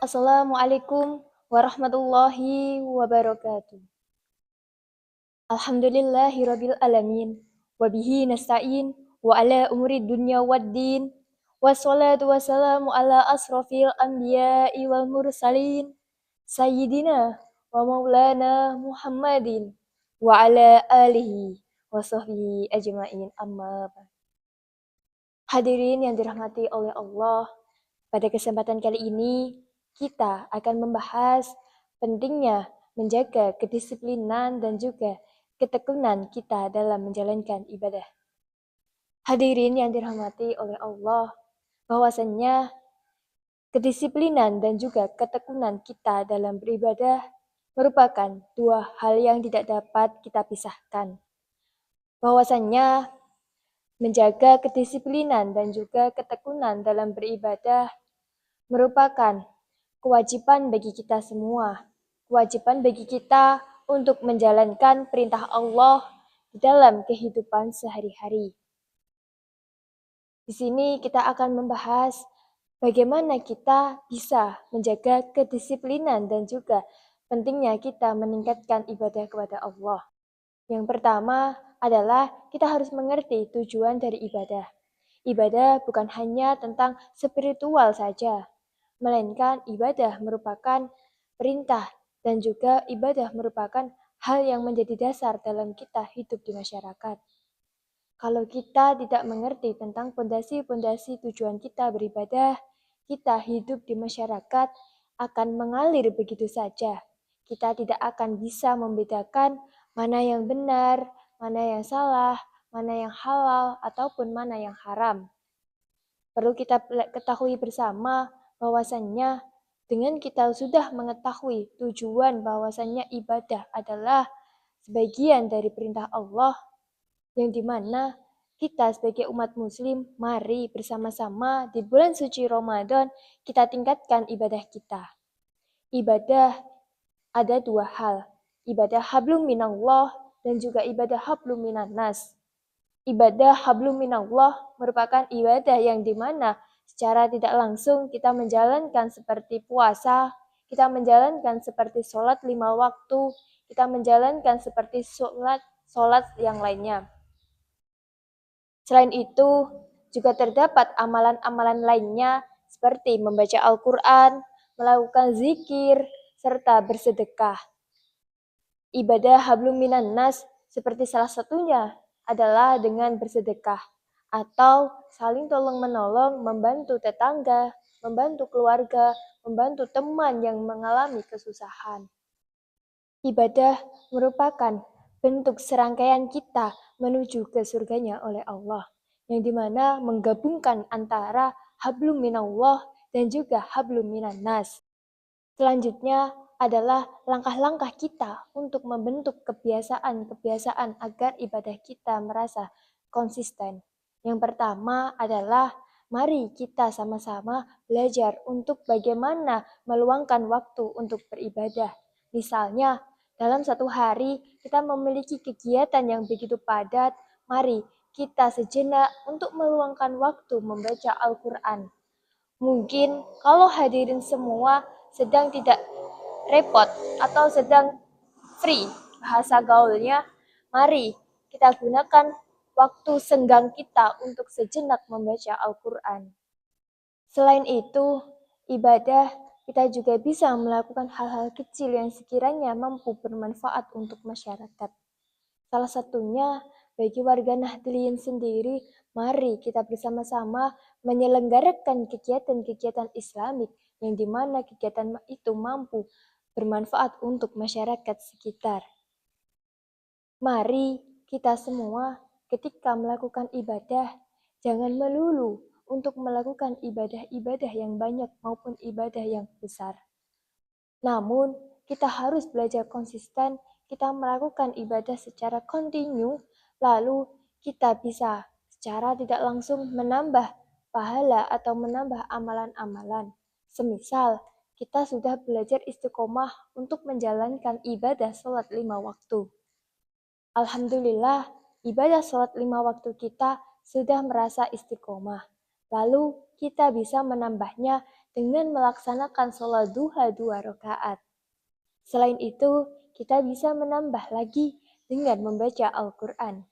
Assalamualaikum warahmatullahi wabarakatuh. Alhamdulillahirabbil alamin. Wabihi nasta'in wa ala umuri dunya waddin. Wassalatu wassalamu ala asrofil anbiya'i wal mursalin. Sayyidina wa maulana Muhammadin wa ala alihi wa sahbihi ajma'in amma ba'd. Hadirin yang dirahmati oleh Allah, pada kesempatan kali ini kita akan membahas pentingnya menjaga kedisiplinan dan juga ketekunan kita dalam menjalankan ibadah. Hadirin yang dirahmati oleh Allah, bahwasannya kedisiplinan dan juga ketekunan kita dalam beribadah merupakan dua hal yang tidak dapat kita pisahkan. Bahwasannya menjaga kedisiplinan dan juga ketekunan dalam beribadah merupakan kewajiban bagi kita semua. Kewajiban bagi kita untuk menjalankan perintah Allah di dalam kehidupan sehari-hari. Di sini kita akan membahas bagaimana kita bisa menjaga kedisiplinan dan juga pentingnya kita meningkatkan ibadah kepada Allah. Yang pertama adalah kita harus mengerti tujuan dari ibadah. Ibadah bukan hanya tentang spiritual saja, melainkan ibadah merupakan perintah dan juga ibadah merupakan hal yang menjadi dasar dalam kita hidup di masyarakat. Kalau kita tidak mengerti tentang pondasi-pondasi tujuan kita beribadah, kita hidup di masyarakat akan mengalir begitu saja. Kita tidak akan bisa membedakan mana yang benar, mana yang salah, mana yang halal, ataupun mana yang haram. Perlu kita ketahui bersama bahwasannya dengan kita sudah mengetahui tujuan bahwasannya ibadah adalah sebagian dari perintah Allah, yang dimana kita sebagai umat muslim, mari bersama-sama di bulan suci Ramadan kita tingkatkan ibadah kita. Ibadah ada dua hal, ibadah hablum minallah dan juga ibadah hablum minannas. Ibadah hablum minallah merupakan ibadah yang dimana secara tidak langsung kita menjalankan seperti puasa, kita menjalankan seperti sholat 5 waktu, kita menjalankan seperti sholat yang lainnya. Selain itu, juga terdapat amalan-amalan lainnya seperti membaca Al-Quran, melakukan zikir, serta bersedekah. Ibadah hablum minannas seperti salah satunya adalah dengan bersedekah atau saling tolong-menolong, membantu tetangga, membantu keluarga, membantu teman yang mengalami kesusahan. Ibadah merupakan bentuk serangkaian kita menuju ke surganya oleh Allah, yang dimana menggabungkan antara hablum minallah dan juga hablum minannas. Selanjutnya adalah langkah-langkah kita untuk membentuk kebiasaan-kebiasaan agar ibadah kita merasa konsisten. Yang pertama adalah mari kita sama-sama belajar untuk bagaimana meluangkan waktu untuk beribadah. Misalnya, dalam satu hari kita memiliki kegiatan yang begitu padat, mari kita sejenak untuk meluangkan waktu membaca Al-Quran. Mungkin kalau hadirin semua sedang tidak repot atau sedang free bahasa gaulnya, mari kita gunakan waktu senggang kita untuk sejenak membaca Al-Quran. Selain itu, ibadah kita juga bisa melakukan hal-hal kecil yang sekiranya mampu bermanfaat untuk masyarakat. Salah satunya, bagi warga Nahdliyin sendiri, mari kita bersama-sama menyelenggarakan kegiatan-kegiatan Islamik yang dimana kegiatan itu mampu bermanfaat untuk masyarakat sekitar. Mari kita semua ketika melakukan ibadah, jangan melulu untuk melakukan ibadah-ibadah yang banyak maupun ibadah yang besar. Namun, kita harus belajar konsisten, kita melakukan ibadah secara kontinu, lalu kita bisa secara tidak langsung menambah pahala atau menambah amalan-amalan. Semisal, kita sudah belajar istiqomah untuk menjalankan ibadah sholat 5 waktu. Alhamdulillah, ibadah sholat 5 waktu kita sudah merasa istiqomah. Lalu kita bisa menambahnya dengan melaksanakan sholat duha 2 rakaat. Selain itu, kita bisa menambah lagi dengan membaca Al-Quran.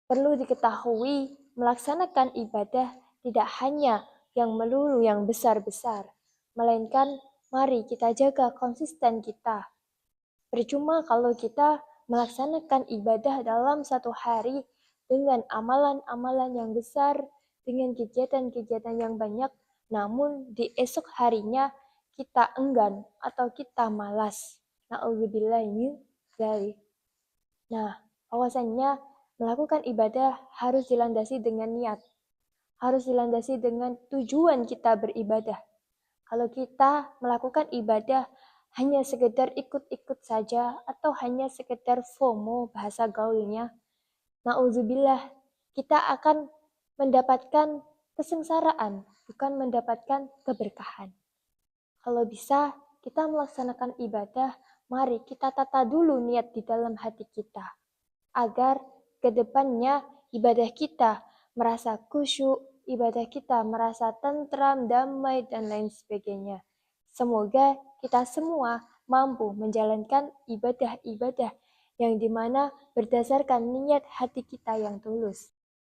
Perlu diketahui, melaksanakan ibadah tidak hanya yang melulu yang besar-besar, melainkan mari kita jaga konsisten kita. Percuma kalau kita melaksanakan ibadah dalam satu hari dengan amalan-amalan yang besar, dengan kegiatan-kegiatan yang banyak, namun di esok harinya kita enggan atau kita malas. Na'udzubillah min dzalik. Nah, bahwasannya melakukan ibadah harus dilandasi dengan niat, harus dilandasi dengan tujuan kita beribadah. Kalau kita melakukan ibadah hanya sekedar ikut-ikut saja atau hanya sekedar FOMO bahasa gaulnya, na'udzubillah, kita akan mendapatkan kesengsaraan, bukan mendapatkan keberkahan. Kalau bisa kita melaksanakan ibadah, mari kita tata dulu niat di dalam hati kita, agar ke depannya ibadah kita merasa khusyuk, ibadah kita merasa tentram, damai, dan lain sebagainya. Semoga kita semua mampu menjalankan ibadah-ibadah yang dimana berdasarkan niat hati kita yang tulus.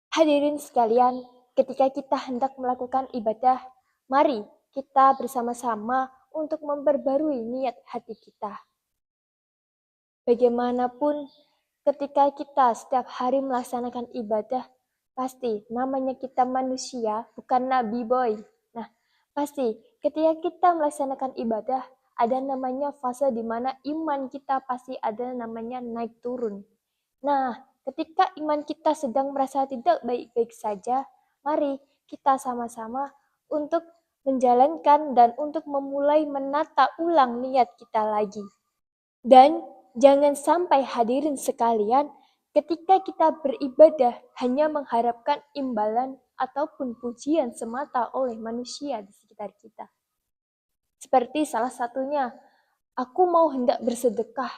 Hadirin sekalian, ketika kita hendak melakukan ibadah, mari kita bersama-sama untuk memperbarui niat hati kita. Bagaimanapun, ketika kita setiap hari melaksanakan ibadah, pasti namanya kita manusia, bukan nabi boy. Nah, pasti ketika kita melaksanakan ibadah, ada namanya fase di mana iman kita pasti ada namanya naik turun. Nah, ketika iman kita sedang merasa tidak baik-baik saja, mari kita sama-sama untuk menjalankan dan untuk memulai menata ulang niat kita lagi. Dan jangan sampai hadirin sekalian, ketika kita beribadah hanya mengharapkan imbalan ataupun pujian semata oleh manusia di sekitar kita. Seperti salah satunya, aku mau hendak bersedekah,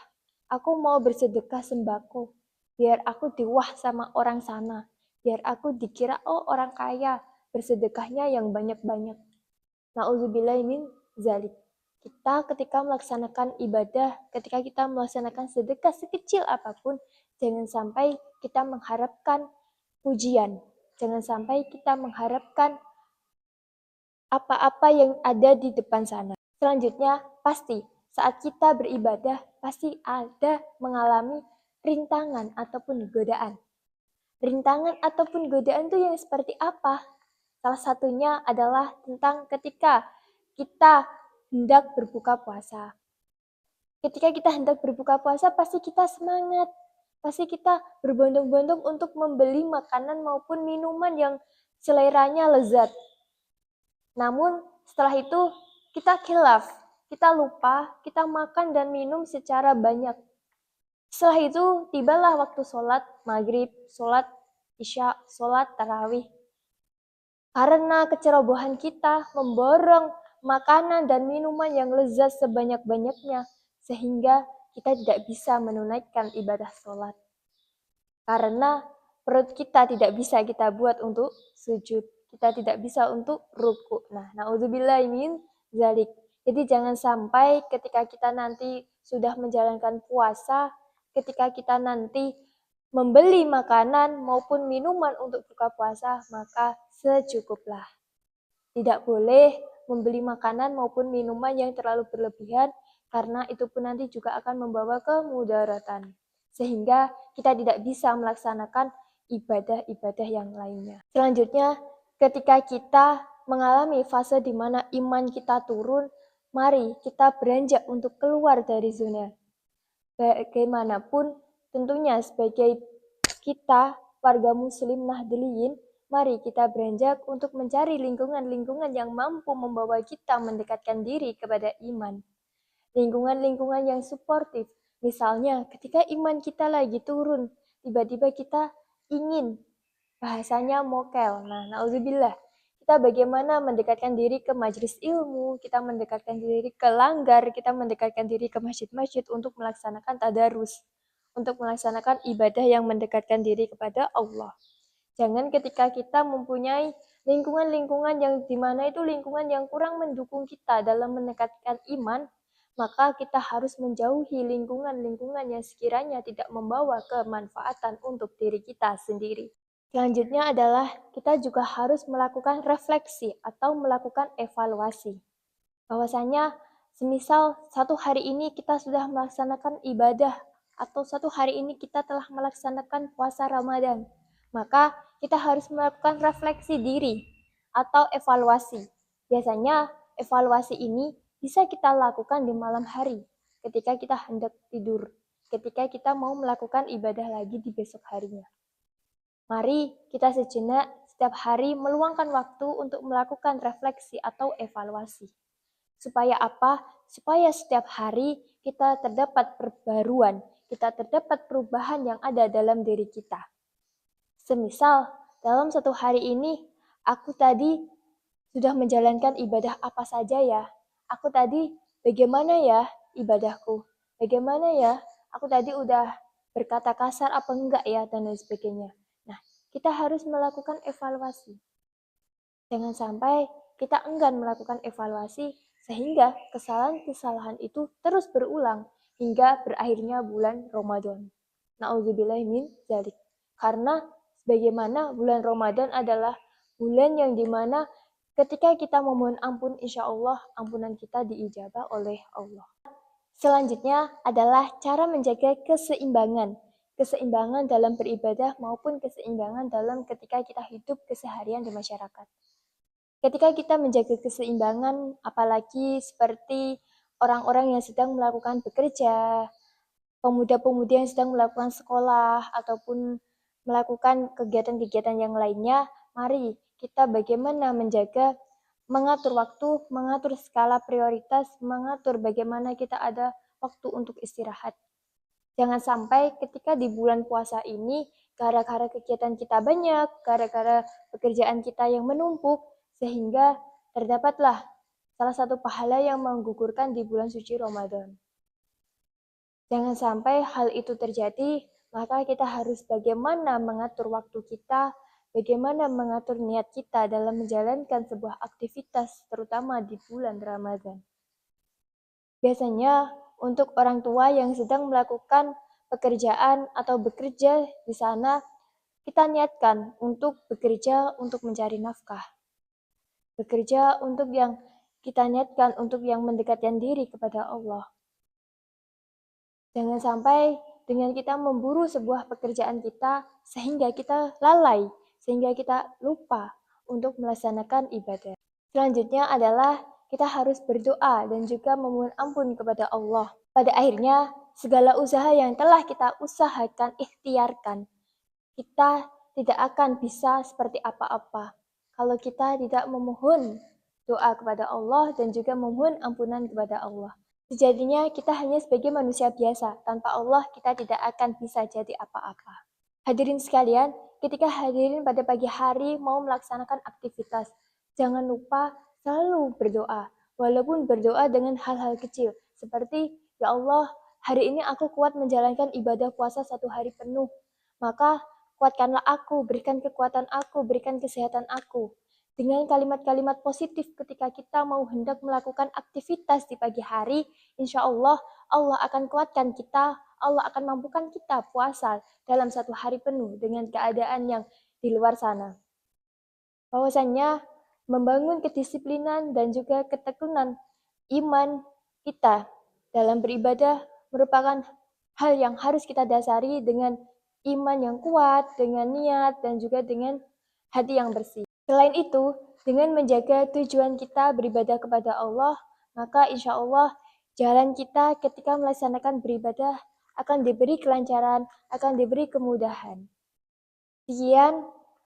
aku mau bersedekah sembako, biar aku diwah sama orang sana, biar aku dikira oh orang kaya, bersedekahnya yang banyak-banyak. Na'udzubillah min zalik. Kita ketika melaksanakan ibadah, ketika kita melaksanakan sedekah sekecil apapun, jangan sampai kita mengharapkan pujian. Jangan sampai kita mengharapkan apa-apa yang ada di depan sana. Selanjutnya, pasti saat kita beribadah, pasti ada mengalami rintangan ataupun godaan. Rintangan ataupun godaan itu yang seperti apa? Salah satunya adalah tentang ketika kita hendak berbuka puasa. Ketika kita hendak berbuka puasa, pasti kita semangat. Pasti kita berbondong-bondong untuk membeli makanan maupun minuman yang seleranya lezat. Namun setelah itu kita khilaf, kita lupa, kita makan dan minum secara banyak. Setelah itu tibalah waktu sholat maghrib, sholat isya, sholat tarawih. Karena kecerobohan kita memborong makanan dan minuman yang lezat sebanyak-banyaknya, sehingga kita tidak bisa menunaikan ibadah sholat. Karena perut kita tidak bisa kita buat untuk sujud, kita tidak bisa untuk ruku. Nah, na'udzubillah min zalik. Jadi jangan sampai ketika kita nanti sudah menjalankan puasa, ketika kita nanti membeli makanan maupun minuman untuk buka puasa, maka secukuplah. Tidak boleh membeli makanan maupun minuman yang terlalu berlebihan, karena itu pun nanti juga akan membawa kemudaratan. Sehingga kita tidak bisa melaksanakan ibadah-ibadah yang lainnya. Selanjutnya, ketika kita mengalami fase di mana iman kita turun, mari kita beranjak untuk keluar dari zona. Bagaimanapun, tentunya sebagai kita, warga muslim Nahdliyin, mari kita beranjak untuk mencari lingkungan-lingkungan yang mampu membawa kita mendekatkan diri kepada iman. Lingkungan-lingkungan yang suportif. Misalnya ketika iman kita lagi turun, tiba-tiba kita ingin bahasanya mokel. Nah, na'udzubillah. Kita bagaimana mendekatkan diri ke majelis ilmu, kita mendekatkan diri ke langgar, kita mendekatkan diri ke masjid-masjid untuk melaksanakan tadarus, untuk melaksanakan ibadah yang mendekatkan diri kepada Allah. Jangan ketika kita mempunyai lingkungan-lingkungan yang dimana itu lingkungan yang kurang mendukung kita dalam meningkatkan iman, maka kita harus menjauhi lingkungan-lingkungan yang sekiranya tidak membawa kemanfaatan untuk diri kita sendiri. Selanjutnya adalah kita juga harus melakukan refleksi atau melakukan evaluasi. Bahwasanya semisal satu hari ini kita sudah melaksanakan ibadah atau satu hari ini kita telah melaksanakan puasa Ramadan, maka kita harus melakukan refleksi diri atau evaluasi. Biasanya evaluasi ini bisa kita lakukan di malam hari ketika kita hendak tidur, ketika kita mau melakukan ibadah lagi di besok harinya. Mari kita sejenak setiap hari meluangkan waktu untuk melakukan refleksi atau evaluasi. Supaya apa? Supaya setiap hari kita terdapat perbaruan, kita terdapat perubahan yang ada dalam diri kita. Semisal, dalam satu hari ini, aku tadi sudah menjalankan ibadah apa saja ya? Aku tadi bagaimana ya ibadahku? Bagaimana ya? Aku tadi udah berkata kasar apa enggak ya? Dan lain sebagainya. Nah, kita harus melakukan evaluasi. Jangan sampai kita enggan melakukan evaluasi sehingga kesalahan-kesalahan itu terus berulang hingga berakhirnya bulan Ramadan. Nauzubillah min dzalik. Karena sebagaimana bulan Ramadan adalah bulan yang dimana ketika kita memohon ampun, insya Allah ampunan kita diijabah oleh Allah. Selanjutnya adalah cara menjaga keseimbangan. Keseimbangan dalam beribadah maupun keseimbangan dalam ketika kita hidup keseharian di masyarakat. Ketika kita menjaga keseimbangan, apalagi seperti orang-orang yang sedang melakukan bekerja, pemuda-pemudi yang sedang melakukan sekolah, ataupun melakukan kegiatan-kegiatan yang lainnya, mari kita bagaimana menjaga, mengatur waktu, mengatur skala prioritas, mengatur bagaimana kita ada waktu untuk istirahat. Jangan sampai ketika di bulan puasa ini, gara-gara kegiatan kita banyak, gara-gara pekerjaan kita yang menumpuk, sehingga terdapatlah salah satu pahala yang menggugurkan di bulan suci Ramadan. Jangan sampai hal itu terjadi, maka kita harus bagaimana mengatur waktu kita, bagaimana mengatur niat kita dalam menjalankan sebuah aktivitas, terutama di bulan Ramadan. Biasanya untuk orang tua yang sedang melakukan pekerjaan atau bekerja di sana, kita niatkan untuk bekerja untuk mencari nafkah. Bekerja untuk yang kita niatkan untuk yang mendekatkan diri kepada Allah. Jangan sampai dengan kita memburu sebuah pekerjaan kita sehingga kita lalai, sehingga kita lupa untuk melaksanakan ibadah. Selanjutnya adalah kita harus berdoa dan juga memohon ampun kepada Allah. Pada akhirnya, segala usaha yang telah kita usahakan, ikhtiarkan, kita tidak akan bisa seperti apa-apa kalau kita tidak memohon doa kepada Allah dan juga memohon ampunan kepada Allah. Sejatinya kita hanya sebagai manusia biasa, tanpa Allah kita tidak akan bisa jadi apa-apa. Hadirin sekalian, ketika hadirin pada pagi hari mau melaksanakan aktivitas, jangan lupa selalu berdoa, walaupun berdoa dengan hal-hal kecil, seperti, ya Allah, hari ini aku kuat menjalankan ibadah puasa 1 hari penuh, maka kuatkanlah aku, berikan kekuatan aku, berikan kesehatan aku. Dengan kalimat-kalimat positif ketika kita mau hendak melakukan aktivitas di pagi hari, insya Allah, Allah akan kuatkan kita, Allah akan mampukan kita puasa dalam 1 hari penuh dengan keadaan yang di luar sana. Bahwasannya, membangun kedisiplinan dan juga ketekunan iman kita dalam beribadah merupakan hal yang harus kita dasari dengan iman yang kuat, dengan niat, dan juga dengan hati yang bersih. Selain itu, dengan menjaga tujuan kita beribadah kepada Allah, maka insya Allah jalan kita ketika melaksanakan beribadah akan diberi kelancaran, akan diberi kemudahan. Sekian,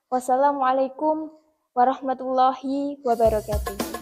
wassalamualaikum warahmatullahi wabarakatuh.